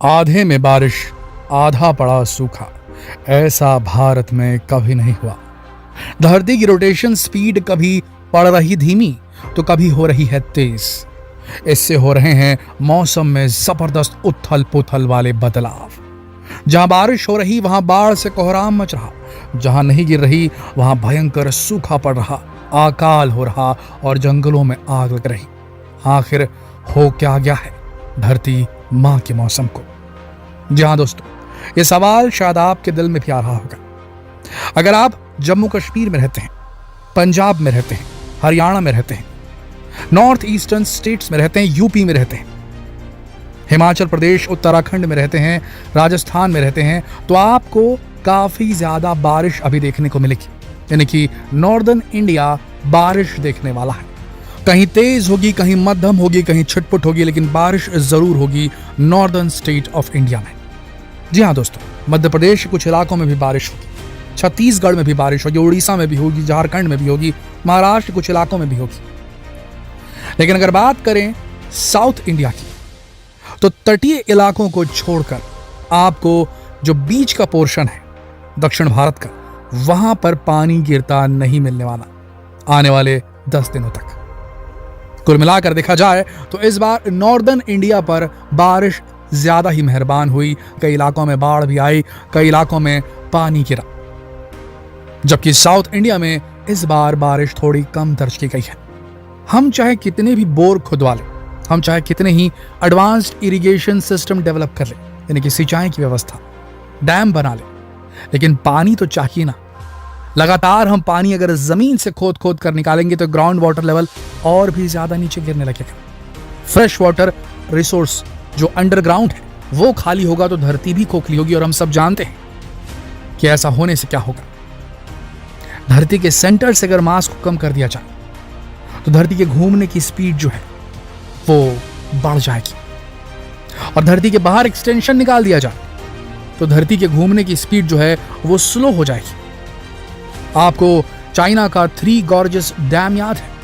आधे में बारिश आधा पड़ा सूखा, ऐसा भारत में कभी नहीं हुआ। धरती की रोटेशन स्पीड कभी पड़ रही धीमी तो कभी हो रही है तेज। इससे हो रहे हैं मौसम में जबरदस्त उथल पुथल वाले बदलाव। जहां बारिश हो रही वहां बाढ़ से कोहराम मच रहा, जहां नहीं गिर रही वहां भयंकर सूखा पड़ रहा, अकाल हो रहा और जंगलों में आग लग रही। आखिर हो क्या गया है धरती मां के मौसम को? जी हाँ दोस्तों, ये सवाल शायद आपके दिल में भी आ रहा होगा। अगर आप जम्मू कश्मीर में रहते हैं, पंजाब में रहते हैं, हरियाणा में रहते हैं, नॉर्थ ईस्टर्न स्टेट्स में रहते हैं, यूपी में रहते हैं, हिमाचल प्रदेश उत्तराखंड में रहते हैं, राजस्थान में रहते हैं, तो आपको काफी ज्यादा बारिश अभी देखने को मिलेगी। यानी कि नॉर्दर्न इंडिया बारिश देखने वाला है। कहीं तेज होगी, कहीं मध्यम होगी, कहीं छिटपुट होगी, लेकिन बारिश जरूर होगी नॉर्दर्न स्टेट ऑफ इंडिया में। जी हाँ दोस्तों, मध्य प्रदेश के कुछ इलाकों में भी बारिश होगी, छत्तीसगढ़ में भी बारिश होगी, उड़ीसा में भी होगी, झारखंड में भी होगी, महाराष्ट्र के कुछ इलाकों में भी होगी। लेकिन अगर बात करें साउथ इंडिया की, तो तटीय इलाकों को छोड़कर आपको जो बीच का पोर्शन है दक्षिण भारत का, वहां पर पानी गिरता नहीं मिलने वाला आने वाले 10 दिनों तक। कुल मिलाकर देखा जाए तो इस बार नॉर्दर्न इंडिया पर बारिश ज्यादा ही मेहरबान हुई। कई इलाकों में बाढ़ भी आई, कई इलाकों में पानी गिरा, जबकि साउथ इंडिया में इस बार बारिश थोड़ी कम दर्ज की गई है। हम चाहे कितने भी बोर खुदवा लें, हम चाहे कितने ही एडवांस्ड इरिगेशन सिस्टम डेवलप कर लें, यानी कि सिंचाई की व्यवस्था, डैम बना लें, लेकिन पानी तो चाहिए ना। लगातार हम पानी अगर जमीन से खोद खोद कर निकालेंगे तो ग्राउंड वाटर लेवल और भी ज्यादा नीचे गिरने लगेगा। फ्रेश वाटर रिसोर्स जो अंडरग्राउंड है वो खाली होगा तो धरती भी खोखली होगी। और हम सब जानते हैं कि ऐसा होने से क्या होगा। धरती के सेंटर से अगर मास को कम कर दिया जाए तो धरती के घूमने की स्पीड जो है वो बढ़ जाएगी, और धरती के बाहर एक्सटेंशन निकाल दिया जाए तो धरती के घूमने की स्पीड जो है वो स्लो हो जाएगी। आपको चाइना का 3 गॉर्जेस डैम याद है?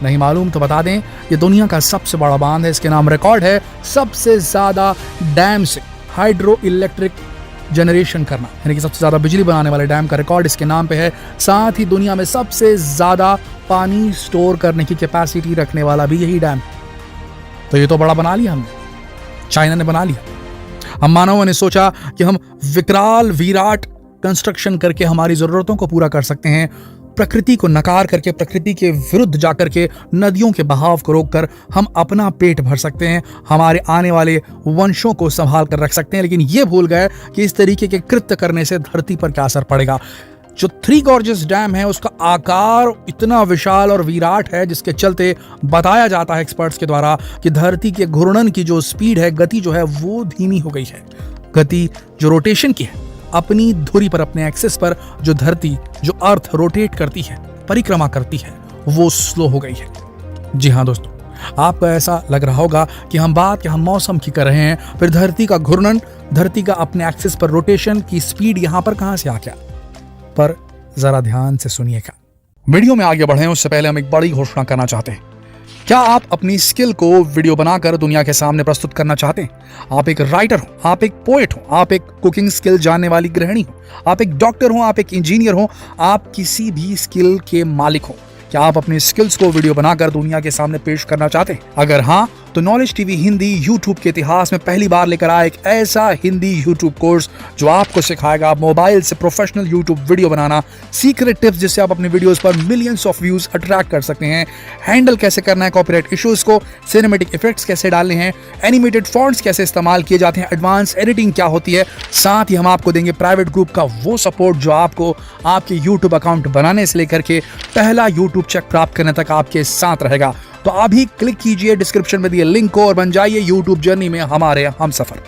नहीं मालूम तो बता दें, ये दुनिया का सबसे बड़ा बांध है। इसके नाम रिकॉर्ड है सबसे ज्यादा डैम से हाइड्रो इलेक्ट्रिक जनरेशन करना, यानी कि सबसे ज्यादा बिजली बनाने वाले डैम का रिकॉर्ड इसके नाम पे है। साथ ही दुनिया में सबसे ज्यादा पानी स्टोर करने की कैपेसिटी रखने वाला भी यही डैम। तो ये तो बड़ा बना लिया हमने, चाइना ने बना लिया। हम मानवों ने सोचा कि हम विकराल विराट कंस्ट्रक्शन करके हमारी जरूरतों को पूरा कर सकते हैं। प्रकृति को नकार करके, प्रकृति के विरुद्ध जाकर के, नदियों के बहाव को रोककर हम अपना पेट भर सकते हैं, हमारे आने वाले वंशों को संभाल कर रख सकते हैं। लेकिन ये भूल गए कि इस तरीके के कृत्य करने से धरती पर क्या असर पड़ेगा। जो 3 गॉर्जेस डैम है उसका आकार इतना विशाल और विराट है, जिसके चलते बताया जाता है एक्सपर्ट्स के द्वारा कि धरती के घूर्णन की जो स्पीड है, गति जो है वो धीमी हो गई है। गति जो रोटेशन की है, अपनी धुरी पर, अपने एक्सिस पर जो धरती, जो अर्थ रोटेट करती है, परिक्रमा करती है, वो स्लो हो गई है। जी हाँ दोस्तों, आपको ऐसा लग रहा होगा कि हम मौसम की कर रहे हैं, फिर धरती का घूर्णन, धरती का अपने एक्सिस पर रोटेशन की स्पीड यहां पर कहां से आ गया? पर जरा ध्यान से सुनिएगा। वीडियो में आगे बढ़े उससे पहले हम एक बड़ी घोषणा करना चाहते हैं। क्या आप अपनी स्किल को वीडियो बनाकर दुनिया के सामने प्रस्तुत करना चाहते हैं? आप एक राइटर हो, आप एक पोएट हो, आप एक कुकिंग स्किल जानने वाली गृहिणी हो, आप एक डॉक्टर हो, आप एक इंजीनियर हो, आप किसी भी स्किल के मालिक हो। क्या आप अपने स्किल्स को वीडियो बनाकर दुनिया के सामने पेश करना चाहते हैं? अगर हाँ, तो नॉलेज टीवी हिंदी यूट्यूब के इतिहास में पहली बार लेकर आया एक ऐसा हिंदी यूट्यूब कोर्स जो आपको सिखाएगा मोबाइल से प्रोफेशनल यूट्यूब वीडियो बनाना, सीक्रेट टिप्स जिससे आप अपने वीडियोस पर मिलियंस ऑफ व्यूज अट्रैक्ट कर सकते हैं, हैंडल कैसे करना है कॉपीराइट इश्यूज को, सिनेमैटिक इफेक्ट्स कैसे डालने हैं, एनिमेटेड फॉन्ट्स कैसे इस्तेमाल किए जाते हैं, एडवांस एडिटिंग क्या होती है। साथ ही हम आपको देंगे प्राइवेट ग्रुप का वो सपोर्ट जो आपको आपके यूट्यूब अकाउंट बनाने से लेकर के पहला यूट्यूब चेक प्राप्त करने तक आपके साथ रहेगा। तो अभी क्लिक कीजिए डिस्क्रिप्शन में दिए लिंक को और बन जाइए यूट्यूब जर्नी में हमारे हमसफर।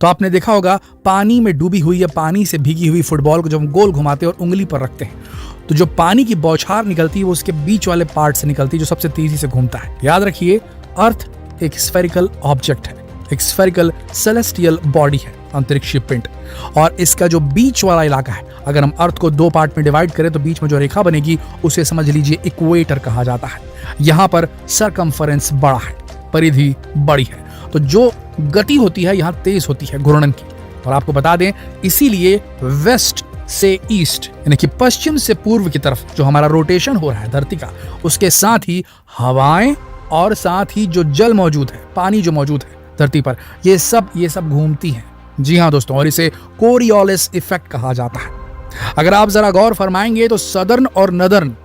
तो आपने देखा होगा, पानी में डूबी हुई या पानी से भीगी हुई फुटबॉल को जब हम गोल घुमाते हैं और उंगली पर रखते हैं तो जो पानी की बौछार निकलती है वो उसके बीच वाले पार्ट से निकलती है जो सबसे तेजी से घूमता है। याद रखिए, अर्थ एक स्फेरिकल ऑब्जेक्ट है, एक स्फेरिकल सेलेस्टियल बॉडी है, अंतरिक्षीय पिंड। और इसका जो बीच वाला इलाका है, अगर हम अर्थ को 2 पार्ट में डिवाइड करें तो बीच में जो रेखा बनेगी उसे समझ लीजिए इक्वेटर कहा जाता है। यहां पर सरकमफरेंस बड़ा है, परिधि बड़ी है। तो जो गति होती है यहाँ तेज होती है घूर्णन की। और आपको बता दें, इसीलिए वेस्ट से ईस्ट यानी कि पश्चिम से पूर्व की तरफ जो हमारा रोटेशन हो रहा है धरती का, उसके साथ ही हवाएं और साथ ही जो जल मौजूद है, पानी जो मौजूद है धरती पर, ये सब घूमती हैं। जी हाँ दोस्तों, और इसे कोरियोलिस इफेक्ट कहा जाता है। अगर आप जरा गौर फरमाएंगे तो सदर्न और नदर्न,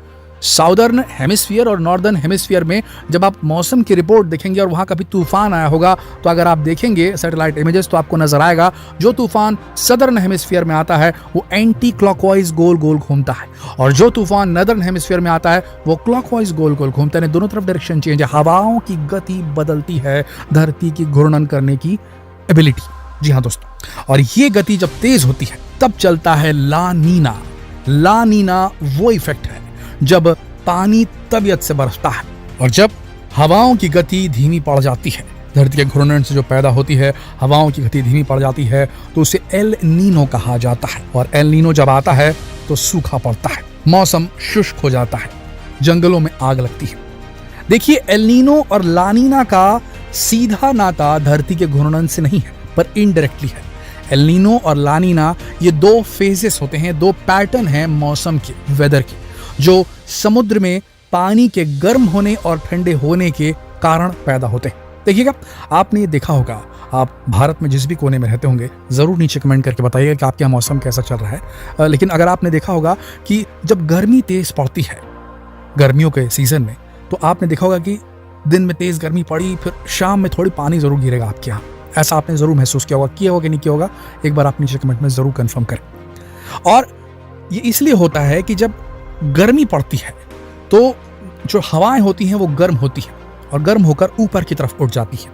साउदर्न हेमिस्फीयर और नॉर्दर्न हेमिस्फीयर में जब आप मौसम की रिपोर्ट देखेंगे और वहां कभी तूफान आया होगा, तो अगर आप देखेंगे सैटेलाइट इमेजेस तो आपको नजर आएगा जो तूफान सदर्न हेमिस्फीयर में आता है वो एंटी क्लॉकवाइज गोल गोल घूमता है, और जो तूफान नदर्न हेमिस्फीयर में आता है वो क्लॉकवाइज गोल गोल घूमता है। दोनों तरफ डायरेक्शन चेंज है। हवाओं की गति बदलती है धरती की घूर्णन करने की एबिलिटी। जी हाँ दोस्तों, और ये गति जब तेज होती है तब चलता है ला नीना। ला नीना वो इफेक्ट है जब पानी तबीयत से बरसता है, और जब हवाओं की गति धीमी पड़ जाती है, धरती के घूर्णन से जो पैदा होती है हवाओं की गति धीमी पड़ जाती है, तो उसे एल नीनो कहा जाता है। और एल नीनो जब आता है तो सूखा पड़ता है, मौसम शुष्क हो जाता है, जंगलों में आग लगती है। देखिए, एल नीनो और लानीना का सीधा नाता धरती के घूर्णन से नहीं है, पर इनडायरेक्टली है। एल नीनो और लानीना ये दो फेजेस होते हैं, दो पैटर्न हैं मौसम के, वेदर के, जो समुद्र में पानी के गर्म होने और ठंडे होने के कारण पैदा होते हैं। देखिएगा, आपने ये देखा होगा, आप भारत में जिस भी कोने में रहते होंगे जरूर नीचे कमेंट करके बताइएगा कि आपके यहाँ मौसम कैसा चल रहा है। लेकिन अगर आपने देखा होगा कि जब गर्मी तेज पड़ती है गर्मियों के सीजन में, तो आपने देखा होगा कि दिन में तेज गर्मी पड़ी, फिर शाम में थोड़ी पानी जरूर गिरेगा आपके यहाँ। ऐसा आपने जरूर महसूस किया होगा कि नहीं किया होगा, एक बार आप नीचे कमेंट में जरूर कंफर्म करें। और ये इसलिए होता है कि जब गर्मी पड़ती है तो जो हवाएं होती हैं वो गर्म होती हैं और गर्म होकर ऊपर की तरफ उठ जाती हैं।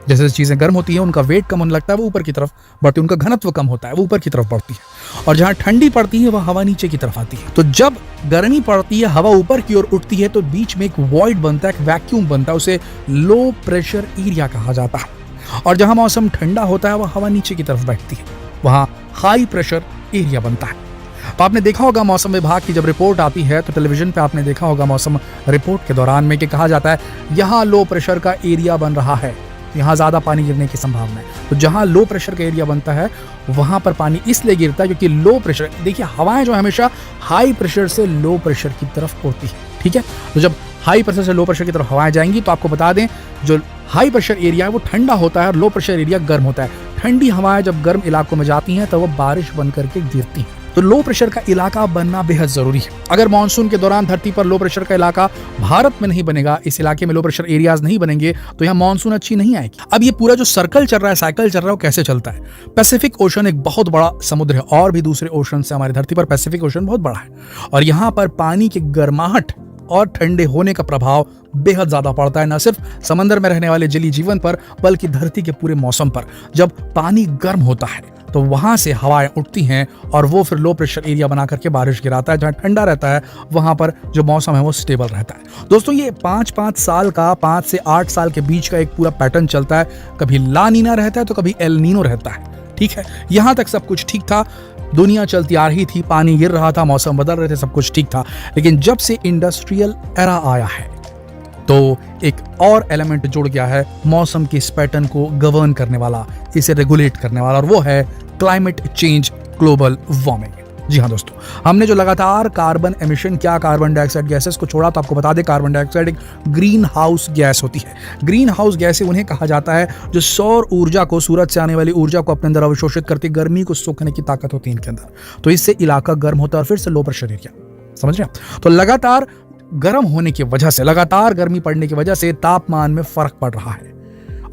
जैसे चीजें गर्म होती हैं उनका वेट कम होने लगता है, वो ऊपर की तरफ बढ़ती है, उनका घनत्व कम होता है, वो ऊपर की तरफ बढ़ती है। और जहां ठंडी पड़ती है वह हवा नीचे की तरफ आती है। तो जब गर्मी पड़ती है, हवा ऊपर की ओर उठती है, तो बीच में एक वॉइड बनता है, एक वैक्यूम बनता है, उसे लो प्रेशर एरिया कहा जाता है। और जहां मौसम ठंडा होता है वह हवा नीचे की तरफ बैठती है, वहां हाई प्रेशर एरिया बनता है। तो आपने देखा होगा मौसम विभाग की जब रिपोर्ट आती है तो टेलीविजन पे आपने देखा होगा मौसम रिपोर्ट के दौरान में कि कहा जाता है यहाँ लो प्रेशर का एरिया बन रहा है, यहाँ ज्यादा पानी गिरने की संभावना है। तो जहाँ लो प्रेशर का एरिया बनता है वहां पर पानी इसलिए गिरता है क्योंकि लो प्रेशर, देखिए हवाएं जो हमेशा हाई प्रेशर से लो प्रेशर की तरफ उड़ती है, ठीक है। तो जब हाई प्रेशर से लो प्रेशर की तरफ हवाएं जाएंगी तो आपको बता दें जो हाई प्रेशर एरिया है वो ठंडा होता है और लो प्रेशर एरिया गर्म होता है। ठंडी हवाएं जब गर्म इलाकों में जाती हैं तो वो बारिश बन करके गिरती हैं। तो लो प्रेशर का इलाका बनना बेहद जरूरी है। अगर मानसून के दौरान धरती पर लो प्रेशर का इलाका भारत में नहीं बनेगा, इस इलाके में लो प्रेशर एरियाज नहीं बनेंगे, तो यहाँ मानसून अच्छी नहीं आएगी। अब ये पूरा जो सर्कल चल रहा है, साइकिल चल रहा है, वो कैसे चलता है? पैसिफिक ओशन एक बहुत बड़ा समुद्र है और भी दूसरे ओशन से हमारी धरती पर पैसिफिक ओशन बहुत बड़ा है, और यहाँ पर पानी की गर्माहट और ठंडे होने का प्रभाव बेहद ज्यादा पड़ता है, न सिर्फ समंदर में रहने वाले जलीय जीवन पर बल्कि धरती के पूरे मौसम पर। जब पानी गर्म होता है तो वहां से हवाएं उठती हैं और वो फिर लो प्रेशर एरिया बना करके बारिश गिराता है। जहां ठंडा रहता है वहां पर जो मौसम है वो स्टेबल रहता है। दोस्तों, ये 5-5 साल का, 5 से 8 साल के बीच का एक पूरा पैटर्न चलता है। कभी ला नीना रहता है तो कभी एल नीनो रहता है, ठीक है। यहां तक सब कुछ ठीक था, दुनिया चलती आ रही थी, पानी गिर रहा था, मौसम बदल रहे थे, सब कुछ ठीक था। लेकिन जब से इंडस्ट्रियल एरा आया है तो एक और एलिमेंट जुड़ गया है मौसम के इस पैटर्न को गवर्न करने वाला, इसे रेगुलेट करने वाला, और वो है क्लाइमेट चेंज, ग्लोबल वार्मिंग। जी हाँ दोस्तों, हमने जो लगातार कार्बन एमिशन, क्या कार्बन डाइऑक्साइड गैसेस को छोड़ा, तो आपको बता दें कार्बन डाइऑक्साइड एक ग्रीन हाउस गैस होती है। ग्रीन हाउस गैसें उन्हें कहा जाता है जो सौर ऊर्जा को, सूरज से आने वाली ऊर्जा को अपने अंदर अवशोषित करती, गर्मी को सोखने की ताकत होती है इनके अंदर। तो इससे इलाका गर्म होता है और फिर से लो प्रेशर एरिया, समझ रहे हैं? तो लगातार गर्म होने की वजह से, लगातार गर्मी पड़ने की वजह से तापमान में फर्क पड़ रहा है,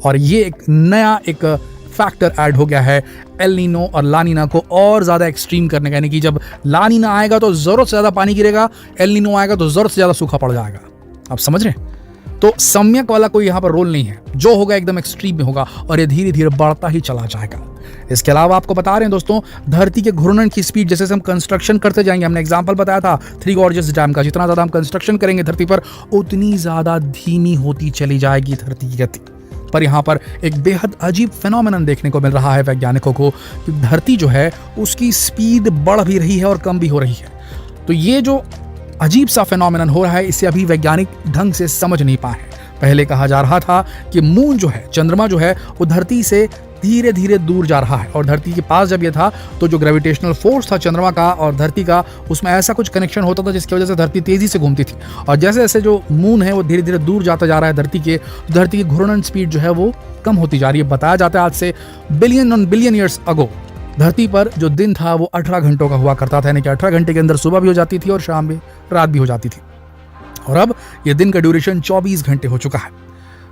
और ये एक नया एक फैक्टर ऐड हो गया है एल नीनो और ला नीना को और ज्यादा एक्सट्रीम करने का। यानी कि जब ला नीना आएगा तो जरूरत से ज्यादा पानी गिरेगा, एल नीनो आएगा तो जरूरत से ज्यादा सूखा पड़ जाएगा। आप समझ रहे हैं? तो सम्यक वाला कोई यहाँ पर रोल नहीं है, जो होगा एकदम एक्सट्रीम में होगा और ये धीरे धीरे बढ़ता ही चला जाएगा। इसके अलावा आपको बता रहे हैं दोस्तों, धरती के घूर्णन की स्पीड, जैसे हम कंस्ट्रक्शन करते जाएंगे, हमने एग्जांपल बताया था थ्री गॉर्जेस डैम का, जितना ज्यादा हम कंस्ट्रक्शन करेंगे धरती पर उतनी ज्यादा धीमी होती चली जाएगी धरती की गति। पर यहाँ पर एक बेहद अजीब फिनोमेनन देखने को मिल रहा है वैज्ञानिकों को कि धरती जो है उसकी स्पीड बढ़ भी रही है और कम भी हो रही है। तो ये जो अजीब सा फिनोमेनन हो रहा है इसे अभी वैज्ञानिक ढंग से समझ नहीं पाए हैं। पहले कहा जा रहा था कि मून जो है, चंद्रमा जो है, वो धरती से धीरे धीरे दूर जा रहा है, और धरती के पास जब ये था तो जो ग्रेविटेशनल फोर्स था चंद्रमा का और धरती का, उसमें ऐसा कुछ कनेक्शन होता था जिसकी वजह से धरती तेजी से घूमती थी। और जैसे जैसे जो मून है वो धीरे धीरे दूर जाता जा रहा है धरती के, तो धरती की घूर्णन स्पीड जो है वो कम होती जा रही है। बताया जाता है आज से billion on billion years ago धरती पर जो दिन था वो 18 घंटों का हुआ करता था, यानी कि 18 घंटे के अंदर सुबह भी हो जाती थी और शाम भी, रात भी हो जाती थी। और अब ये दिन का ड्यूरेशन 24 घंटे हो चुका है।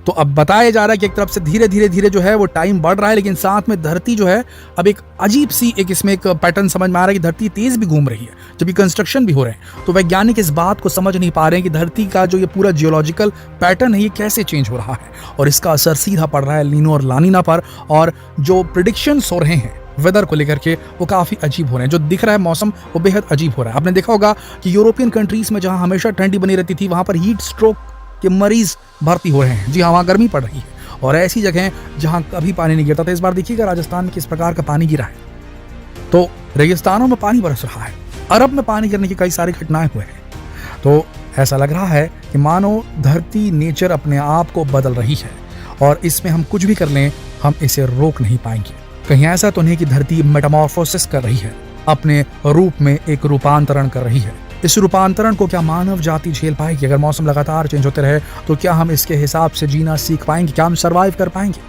तो अब बताया जा रहा है कि एक तरफ से धीरे धीरे धीरे जो है वो टाइम बढ़ रहा है, लेकिन साथ में धरती जो है अब एक अजीब सी इसमें एक पैटर्न समझ में आ रहा है कि धरती तेज भी घूम रही है, जबकि कंस्ट्रक्शन भी हो रहे हैं। तो वैज्ञानिक इस बात को समझ नहीं पा रहे हैं कि धरती का जो ये पूरा जियोलॉजिकल पैटर्न है ये कैसे चेंज हो रहा है, और इसका असर सीधा पड़ रहा है लीनो और लानिना पर। और जो प्रिडिक्शंस हो रहे हैं वेदर को लेकर के वो काफ़ी अजीब हो रहे हैं। जो दिख रहा है मौसम वो बेहद अजीब हो रहा है। आपने देखा होगा कि यूरोपियन कंट्रीज में जहां हमेशा ठंडी बनी रहती थी, वहां पर हीट स्ट्रोक के मरीज भर्ती हो रहे हैं। जी हाँ, वहाँ गर्मी पड़ रही है। और ऐसी जगह जहाँ कभी पानी नहीं गिरता था, इस बार देखिएगा राजस्थान में किस प्रकार का पानी गिरा है। तो रेगिस्तानों में पानी बरस रहा है, अरब में पानी गिरने की कई सारी घटनाएं हुए हैं। तो ऐसा लग रहा है कि मानो धरती, नेचर अपने आप को बदल रही है, और इसमें हम कुछ भी कर लें हम इसे रोक नहीं पाएंगे। कहीं ऐसा तो नहीं कि धरती मेटामॉर्फोसिस कर रही है, अपने रूप में एक रूपांतरण कर रही है। इस रूपांतरण को क्या मानव जाति झेल पाएगी? अगर मौसम लगातार चेंज होते रहे तो क्या हम इसके हिसाब से जीना सीख पाएंगे? क्या हम सरवाइव कर पाएंगे?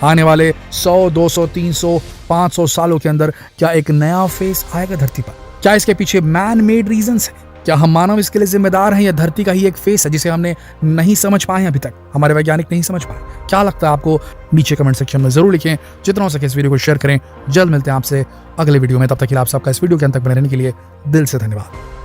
आने वाले 100, 200, 300, 500 सालों के अंदर क्या एक नया फेस आएगा धरती पर? क्या इसके पीछे मैन मेड रीजंस है? क्या हम मानव इसके लिए जिम्मेदार हैं, या धरती का ही एक फेस है जिसे हमने नहीं समझ पाए अभी तक, हमारे वैज्ञानिक नहीं समझ पाए? क्या लगता है आपको? नीचे कमेंट सेक्शन में जरूर लिखें। जितना हो सके इस वीडियो को शेयर करें। जल्द मिलते हैं आपसे अगले वीडियो में, तब तक के लिए आप सबका इस वीडियो के अंत तक बने रहने के लिए दिल से धन्यवाद।